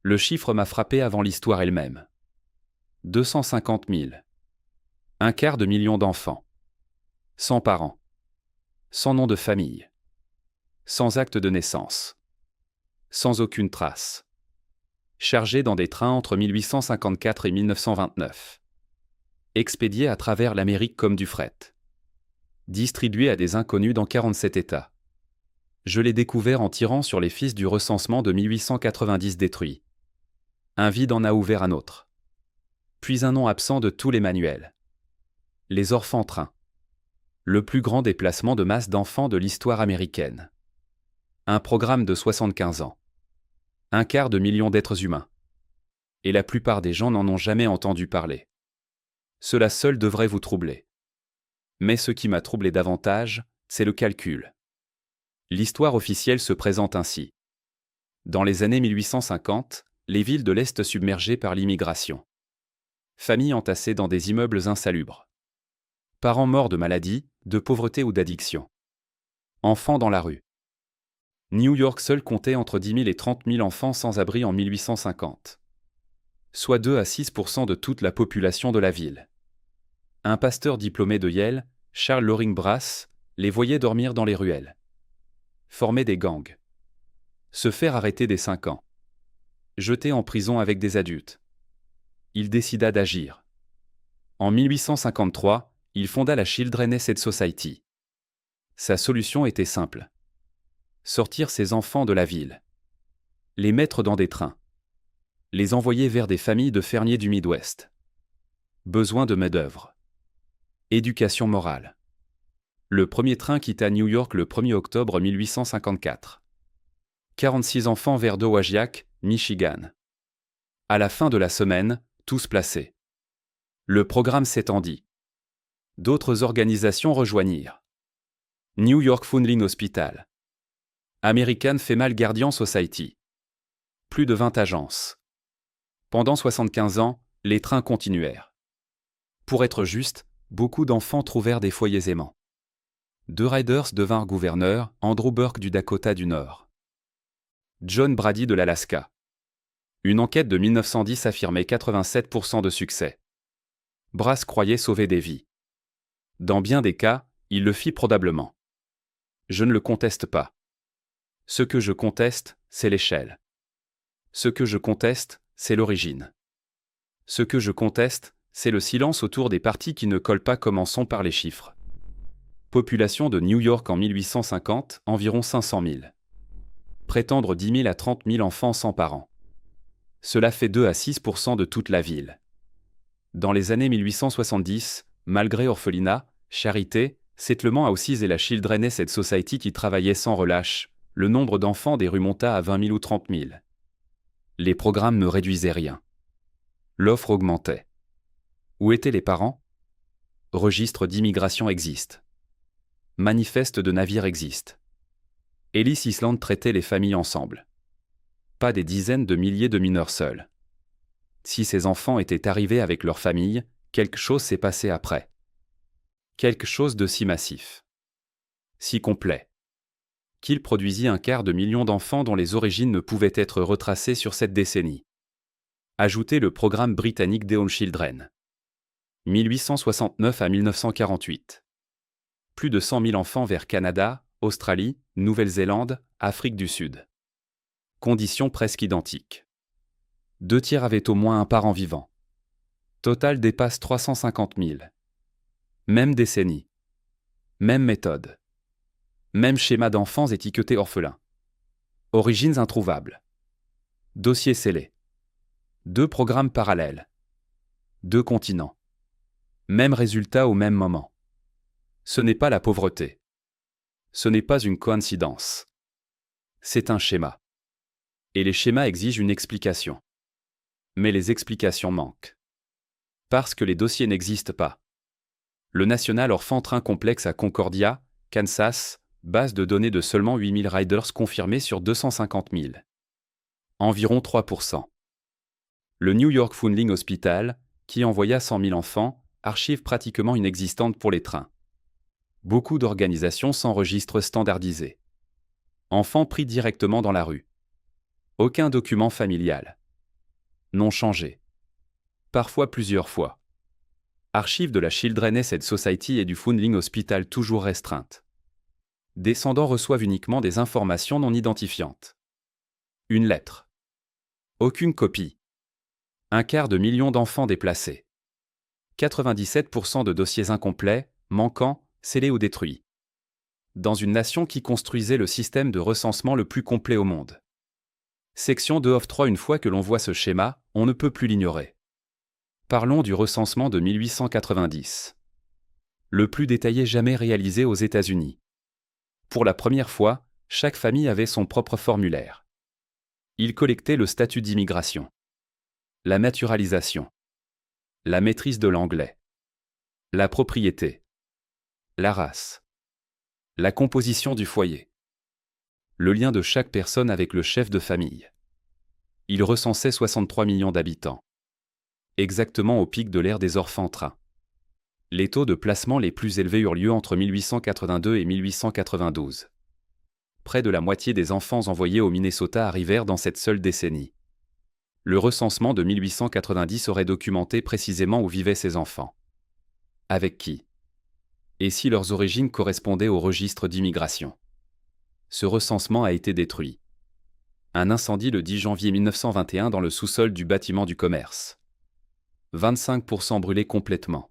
Le chiffre m'a frappé avant l'histoire elle-même. 250 000. Un quart de million d'enfants. Sans parents. Sans nom de famille. Sans acte de naissance. Sans aucune trace. Chargés dans des trains entre 1854 et 1929. Expédiés à travers l'Amérique comme du fret. Distribués à des inconnus dans 47 États. Je l'ai découvert en tirant sur les fils du recensement de 1890 détruits. Un vide en a ouvert un autre. Puis un nom absent de tous les manuels. Les orphelins-trains. Le plus grand déplacement de masse d'enfants de l'histoire américaine. Un programme de 75 ans. Un quart de million d'êtres humains. Et la plupart des gens n'en ont jamais entendu parler. Cela seul devrait vous troubler. Mais ce qui m'a troublé davantage, c'est le calcul. L'histoire officielle se présente ainsi. Dans les années 1850, les villes de l'Est submergées par l'immigration. Familles entassées dans des immeubles insalubres. Parents morts de maladie, de pauvreté ou d'addiction. Enfants dans la rue. New York seul comptait entre 10 000 et 30 000 enfants sans abri en 1850. Soit 2 à 6% de toute la population de la ville. Un pasteur diplômé de Yale, Charles Loring Brass, les voyait dormir dans les ruelles. Former des gangs. Se faire arrêter dès 5 ans. Jeté en prison avec des adultes. Il décida d'agir. En 1853, il fonda la Children's Aid Society. Sa solution était simple. Sortir ses enfants de la ville. Les mettre dans des trains. Les envoyer vers des familles de fermiers du Midwest. Besoin de main-d'œuvre. Éducation morale. Le premier train quitta New York le 1er octobre 1854. 46 enfants vers Dowagiac, Michigan. À la fin de la semaine, tous placés. Le programme s'étendit. D'autres organisations rejoignirent. New York Foundling Hospital. American Female Guardian Society. Plus de 20 agences. Pendant 75 ans, les trains continuèrent. Pour être juste, beaucoup d'enfants trouvèrent des foyers aimants. 2 riders devinrent gouverneurs, Andrew Burke du Dakota du Nord. John Brady de l'Alaska. Une enquête de 1910 affirmait 87% de succès. Brass croyait sauver des vies. Dans bien des cas, il le fit probablement. Je ne le conteste pas. Ce que je conteste, c'est l'échelle. Ce que je conteste, c'est l'origine. Ce que je conteste, c'est le silence autour des parties qui ne collent pas. Commençons par les chiffres. Population de New York en 1850, environ 500 000. Prétendre 10 000 à 30 000 enfants sans parents. Cela fait 2 à 6% de toute la ville. Dans les années 1870, malgré orphelinat, charité, settlement houses et la Children's Aid Society qui travaillaient sans relâche, le nombre d'enfants des rues monta à 20 000 ou 30 000. Les programmes ne réduisaient rien. L'offre augmentait. Où étaient les parents? Registre d'immigration existe. Manifeste de navires existe. Ellis Island traitait les familles ensemble. Pas des dizaines de milliers de mineurs seuls. Si ces enfants étaient arrivés avec leur famille, quelque chose s'est passé après. Quelque chose de si massif. Si complet. Qu'il produisit un quart de million d'enfants dont les origines ne pouvaient être retracées sur cette décennie. Ajoutez le programme britannique Deon Children. 1869 à 1948. Plus de 100 000 enfants vers Canada, Australie, Nouvelle-Zélande, Afrique du Sud. Conditions presque identiques. 2 tiers avaient au moins un parent vivant. Total dépasse 350 000. Même décennie. Même méthode. Même schéma d'enfants étiquetés orphelins. Origines introuvables. Dossier scellé. 2 programmes parallèles. 2 continents. Même résultat au même moment. Ce n'est pas la pauvreté. Ce n'est pas une coïncidence. C'est un schéma. Et les schémas exigent une explication. Mais les explications manquent. Parce que les dossiers n'existent pas. Le National Orphan Train Complex à Concordia, Kansas, base de données de seulement 8 000 riders confirmés sur 250 000. Environ 3%. Le New York Foundling Hospital, qui envoya 100 000 enfants, archive pratiquement inexistante pour les trains. Beaucoup d'organisations sans registre standardisé. Enfants pris directement dans la rue. Aucun document familial. Non changé. Parfois plusieurs fois. Archives de la Children's Aid Society et du Foundling Hospital toujours restreintes. Descendants reçoivent uniquement des informations non identifiantes. Une lettre. Aucune copie. 250 000 d'enfants déplacés. 97% de dossiers incomplets, manquants, scellés ou détruits. Dans une nation qui construisait le système de recensement le plus complet au monde. Section 2 of 3. Une fois que l'on voit ce schéma, on ne peut plus l'ignorer. Parlons du recensement de 1890. Le plus détaillé jamais réalisé aux États-Unis. Pour la première fois, chaque famille avait son propre formulaire. Il collectait le statut d'immigration, la naturalisation, la maîtrise de l'anglais, la propriété, la race, la composition du foyer, le lien de chaque personne avec le chef de famille. Il recensait 63 millions d'habitants. Exactement au pic de l'ère des orphelins. Les taux de placement les plus élevés eurent lieu entre 1882 et 1892. Près de la moitié des enfants envoyés au Minnesota arrivèrent dans cette seule décennie. Le recensement de 1890 aurait documenté précisément où vivaient ces enfants. Avec qui? Et si leurs origines correspondaient au registre d'immigration? Ce recensement a été détruit. Un incendie le 10 janvier 1921 dans le sous-sol du bâtiment du commerce. 25% brûlés complètement.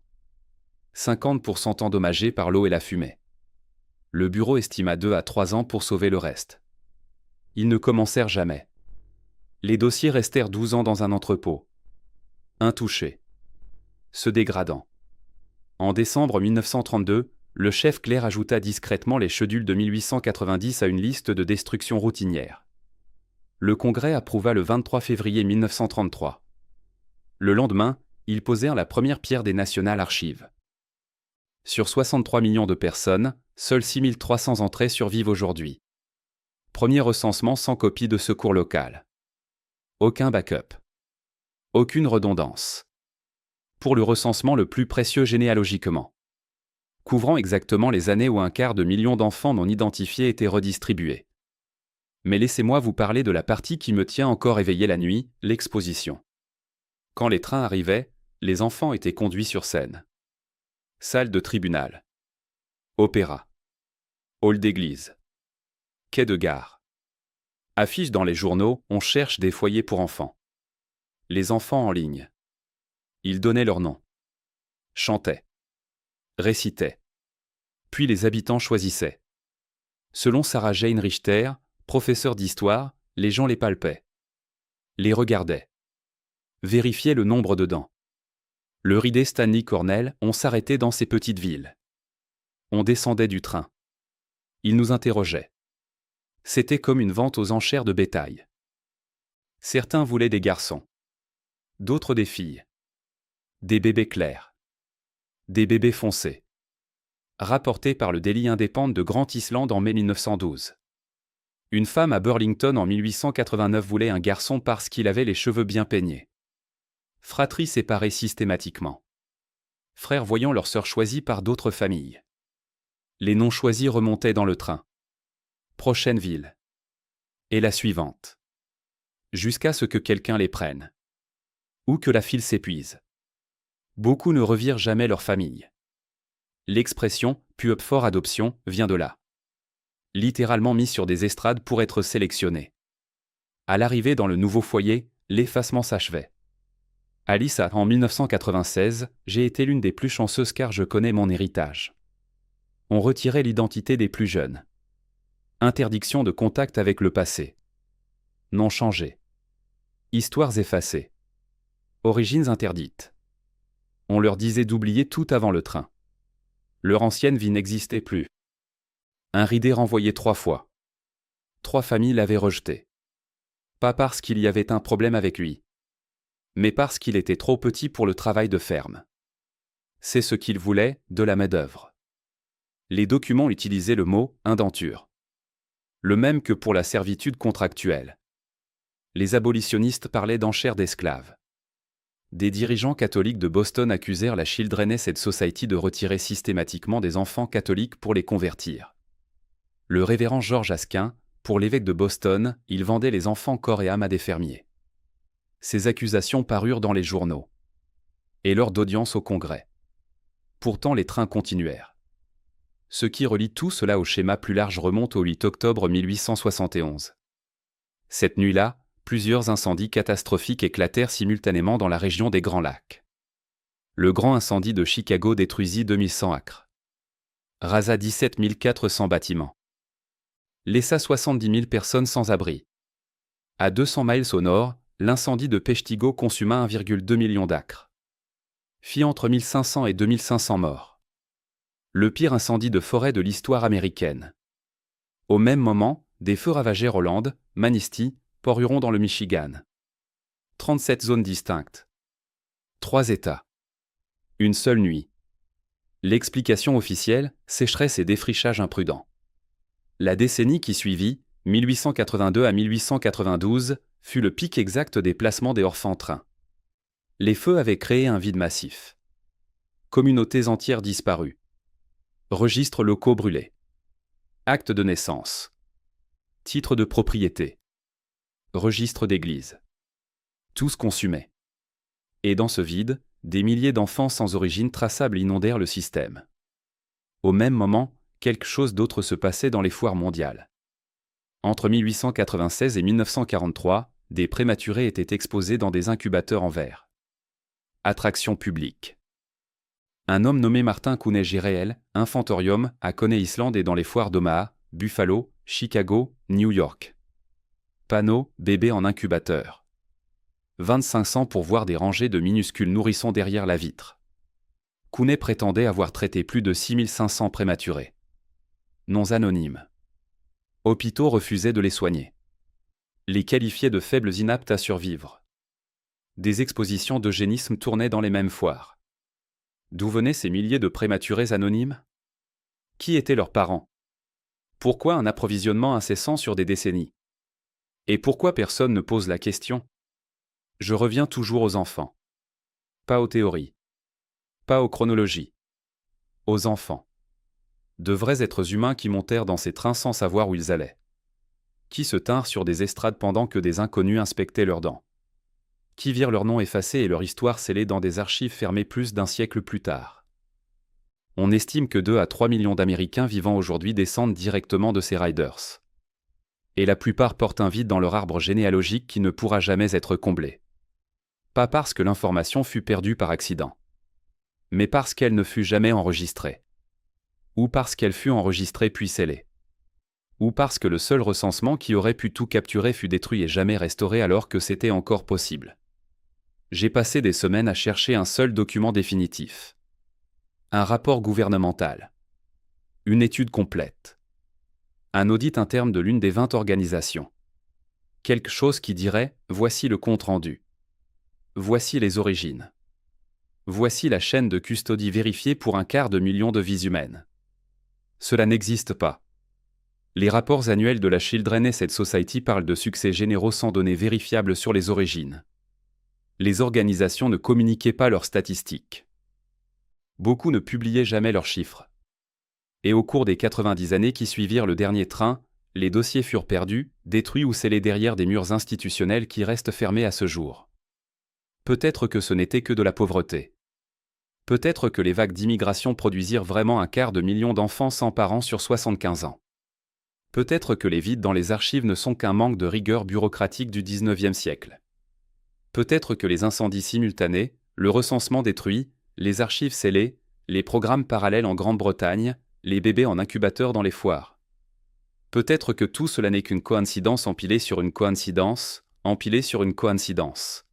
50% endommagés par l'eau et la fumée. Le bureau estima 2 à 3 ans pour sauver le reste. Ils ne commencèrent jamais. Les dossiers restèrent 12 ans dans un entrepôt. Intouchés. Se dégradant. En décembre 1932, le chef Clair ajouta discrètement les schedules de 1890 à une liste de destruction routinière. Le Congrès approuva le 23 février 1933. Le lendemain, ils posèrent la première pierre des National Archives. Sur 63 millions de personnes, seules 6300 entrées survivent aujourd'hui. Premier recensement sans copie de secours local. Aucun backup. Aucune redondance. Pour le recensement le plus précieux généalogiquement. Couvrant exactement les années où 250 000 d'enfants non identifiés étaient redistribués. Mais laissez-moi vous parler de la partie qui me tient encore éveillé la nuit, l'exposition. Quand les trains arrivaient, les enfants étaient conduits sur scène. Salle de tribunal. Opéra. Hall d'église. Quai de gare. Affiches dans les journaux, on cherche des foyers pour enfants. Les enfants en ligne. Ils donnaient leur nom. Chantaient. Récitaient. Puis les habitants choisissaient. Selon Sarah Jane Richter, professeure d'histoire, les gens les palpaient. Les regardaient. Vérifiaient le nombre de dents. Le ridé Stanley Cornell, on s'arrêtait dans ces petites villes. On descendait du train. Ils nous interrogeaient. C'était comme une vente aux enchères de bétail. Certains voulaient des garçons. D'autres des filles. Des bébés clairs. Des bébés foncés. Rapporté par le Daily Independent de Grand Island en mai 1912. Une femme à Burlington en 1889 voulait un garçon parce qu'il avait les cheveux bien peignés. Fratrie séparée systématiquement. Frères voyant leur sœur choisie par d'autres familles. Les noms choisis remontaient dans le train. Prochaine ville. Et la suivante. Jusqu'à ce que quelqu'un les prenne. Ou que la file s'épuise. Beaucoup ne revirent jamais leur famille. L'expression « puis up for adoption » vient de là. Littéralement mis sur des estrades pour être sélectionné. À l'arrivée dans le nouveau foyer, l'effacement s'achevait. Alice a en 1996, j'ai été l'une des plus chanceuses car je connais mon héritage. On retirait l'identité des plus jeunes. Interdiction de contact avec le passé. Nom changé. Histoires effacées. Origines interdites. On leur disait d'oublier tout avant le train. Leur ancienne vie n'existait plus. Un ridé renvoyé 3 fois. 3 familles l'avaient rejeté. Pas parce qu'il y avait un problème avec lui, mais parce qu'il était trop petit pour le travail de ferme. C'est ce qu'il voulait, de la main-d'œuvre. Les documents utilisaient le mot « indenture », le même que pour la servitude contractuelle. Les abolitionnistes parlaient d'enchères d'esclaves. Des dirigeants catholiques de Boston accusèrent la Children's Aid Society de retirer systématiquement des enfants catholiques pour les convertir. Le révérend George Asquin, pour l'évêque de Boston, il vendait les enfants corps et âme à des fermiers. Ces accusations parurent dans les journaux. Et lors d'audience au Congrès. Pourtant les trains continuèrent. Ce qui relie tout cela au schéma plus large remonte au 8 octobre 1871. Cette nuit-là, plusieurs incendies catastrophiques éclatèrent simultanément dans la région des Grands Lacs. Le grand incendie de Chicago détruisit 2100 acres. Rasa 17 400 bâtiments. Laissa 70 000 personnes sans abri. À 200 miles au nord, l'incendie de Peshtigo consuma 1,2 million d'acres. Fit entre 1500 et 2500 morts. Le pire incendie de forêt de l'histoire américaine. Au même moment, des feux ravagèrent Holland, Manistee, Port-Huron dans le Michigan. 37 zones distinctes. 3 États. Une seule nuit. L'explication officielle, sécheresse et défrichage imprudent. La décennie qui suivit, 1882 à 1892, fut le pic exact des placements des orphelins. Les feux avaient créé un vide massif. Communautés entières disparues. Registres locaux brûlés. Actes de naissance. Titres de propriété. Registres d'église. Tous consumés. Et dans ce vide, des milliers d'enfants sans origine traçable inondèrent le système. Au même moment, quelque chose d'autre se passait dans les foires mondiales. Entre 1896 et 1943, des prématurés étaient exposés dans des incubateurs en verre. Attraction publique. Un homme nommé Martin Cooney Giréel, Infantorium, à Coney Island et dans les foires d'Omaha, Buffalo, Chicago, New York. Panneau, bébé en incubateur. 25 cents pour voir des rangées de minuscules nourrissons derrière la vitre. Cooney prétendait avoir traité plus de 6500 prématurés. Noms anonymes. Hôpitaux refusaient de les soigner. Les qualifiaient de faibles inaptes à survivre. Des expositions d'eugénisme tournaient dans les mêmes foires. D'où venaient ces milliers de prématurés anonymes? Qui étaient leurs parents? Pourquoi un approvisionnement incessant sur des décennies? Et pourquoi personne ne pose la question? Je reviens toujours aux enfants. Pas aux théories. Pas aux chronologies. Aux enfants. De vrais êtres humains qui montèrent dans ces trains sans savoir où ils allaient. Qui se tinrent sur des estrades pendant que des inconnus inspectaient leurs dents. Qui virent leur nom effacé et leur histoire scellée dans des archives fermées plus d'un siècle plus tard. On estime que 2 à 3 millions d'Américains vivant aujourd'hui descendent directement de ces riders. Et la plupart portent un vide dans leur arbre généalogique qui ne pourra jamais être comblé. Pas parce que l'information fut perdue par accident, mais parce qu'elle ne fut jamais enregistrée. Ou parce qu'elle fut enregistrée puis scellée. Ou parce que le seul recensement qui aurait pu tout capturer fut détruit et jamais restauré alors que c'était encore possible. J'ai passé des semaines à chercher un seul document définitif. Un rapport gouvernemental. Une étude complète. Un audit interne de l'une des 20 organisations. Quelque chose qui dirait « Voici le compte-rendu. Voici les origines. Voici la chaîne de custodie vérifiée pour 250 000 de vies humaines. » Cela n'existe pas. Les rapports annuels de la Children Aid Society parlent de succès généraux sans données vérifiables sur les origines. Les organisations ne communiquaient pas leurs statistiques. Beaucoup ne publiaient jamais leurs chiffres. Et au cours des 90 années qui suivirent le dernier train, les dossiers furent perdus, détruits ou scellés derrière des murs institutionnels qui restent fermés à ce jour. Peut-être que ce n'était que de la pauvreté. Peut-être que les vagues d'immigration produisirent vraiment 250 000 d'enfants sans parents sur 75 ans. Peut-être que les vides dans les archives ne sont qu'un manque de rigueur bureaucratique du XIXe siècle. Peut-être que les incendies simultanés, le recensement détruit, les archives scellées, les programmes parallèles en Grande-Bretagne, les bébés en incubateur dans les foires. Peut-être que tout cela n'est qu'une coïncidence empilée sur une coïncidence, empilée sur une coïncidence.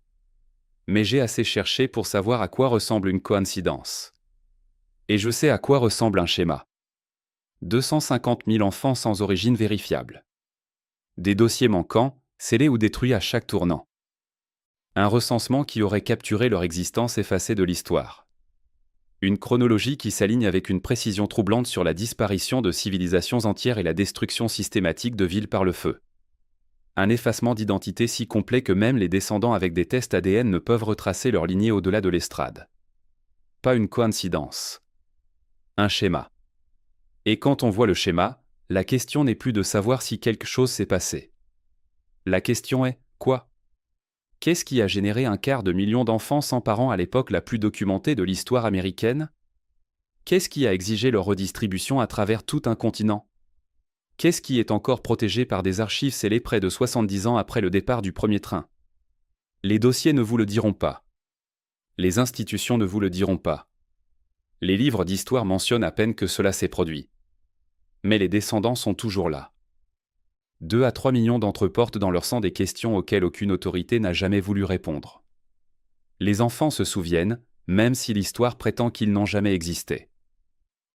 Mais j'ai assez cherché pour savoir à quoi ressemble une coïncidence. Et je sais à quoi ressemble un schéma. 250 000 enfants sans origine vérifiable. Des dossiers manquants, scellés ou détruits à chaque tournant. Un recensement qui aurait capturé leur existence effacée de l'histoire. Une chronologie qui s'aligne avec une précision troublante sur la disparition de civilisations entières et la destruction systématique de villes par le feu. Un effacement d'identité si complet que même les descendants avec des tests ADN ne peuvent retracer leur lignée au-delà de l'estrade. Pas une coïncidence. Un schéma. Et quand on voit le schéma, la question n'est plus de savoir si quelque chose s'est passé. La question est « quoi » Qu'est-ce qui a généré 250 000 d'enfants sans parents à l'époque la plus documentée de l'histoire américaine? Qu'est-ce qui a exigé leur redistribution à travers tout un continent? Qu'est-ce qui est encore protégé par des archives scellées près de 70 ans après le départ du premier train? Les dossiers ne vous le diront pas. Les institutions ne vous le diront pas. Les livres d'histoire mentionnent à peine que cela s'est produit. Mais les descendants sont toujours là. 2 à 3 millions d'entre eux portent dans leur sang des questions auxquelles aucune autorité n'a jamais voulu répondre. Les enfants se souviennent, même si l'histoire prétend qu'ils n'ont jamais existé.